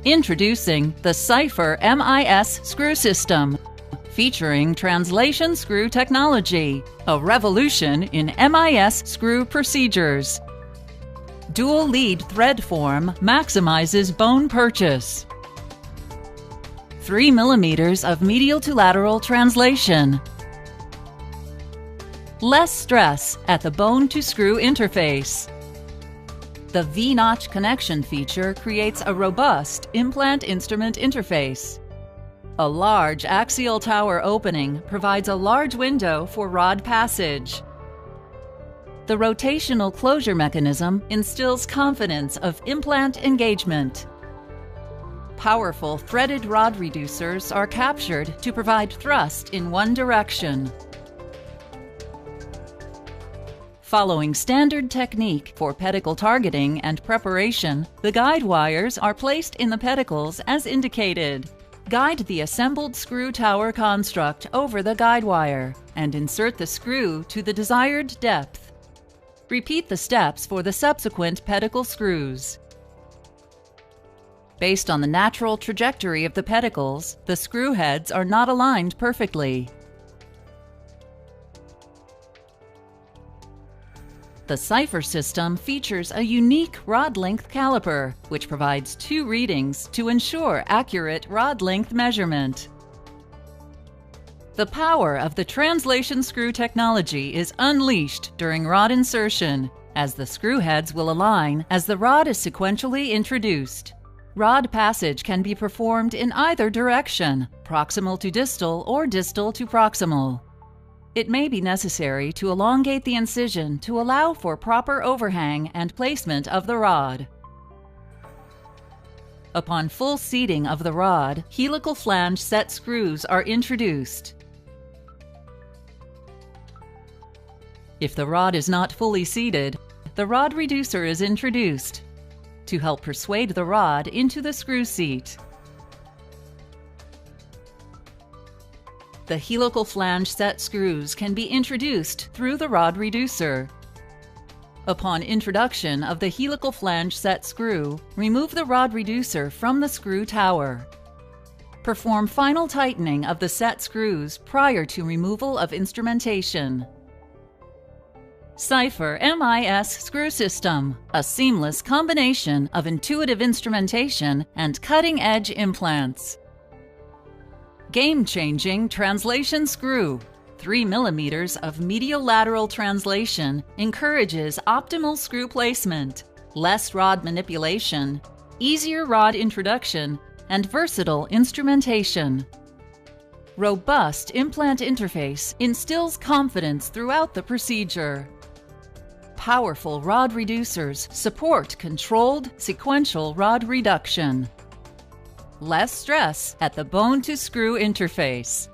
Introducing the Cypher MIS screw system, featuring translation screw technology, a revolution in MIS screw procedures. Dual lead thread form maximizes bone purchase. 3 mm of medial to lateral translation. Less stress at the bone to screw interface. The V-notch connection feature creates a robust implant instrument interface. A large axial tower opening provides a large window for rod passage. The rotational closure mechanism instills confidence of implant engagement. Powerful threaded rod reducers are captured to provide thrust in one direction. Following standard technique for pedicle targeting and preparation, the guide wires are placed in the pedicles as indicated. Guide the assembled screw tower construct over the guide wire and insert the screw to the desired depth. Repeat the steps for the subsequent pedicle screws. Based on the natural trajectory of the pedicles, the screw heads are not aligned perfectly. The Cypher system features a unique rod length caliper, which provides 2 readings to ensure accurate rod length measurement. The power of the translation screw technology is unleashed during rod insertion, as the screw heads will align as the rod is sequentially introduced. Rod passage can be performed in either direction, proximal to distal or distal to proximal. It may be necessary to elongate the incision to allow for proper overhang and placement of the rod. Upon full seating of the rod, helical flange set screws are introduced. If the rod is not fully seated, the rod reducer is introduced to help persuade the rod into the screw seat. The helical flange set screws can be introduced through the rod reducer. Upon introduction of the helical flange set screw, remove the rod reducer from the screw tower. Perform final tightening of the set screws prior to removal of instrumentation. Cypher MIS screw system, a seamless combination of intuitive instrumentation and cutting-edge implants. Game-changing translation screw. 3 mm of medial lateral translation encourages optimal screw placement, less rod manipulation, easier rod introduction, and versatile instrumentation. Robust implant interface instills confidence throughout the procedure. Powerful rod reducers support controlled, sequential rod reduction. Less stress at the bone-to-screw interface.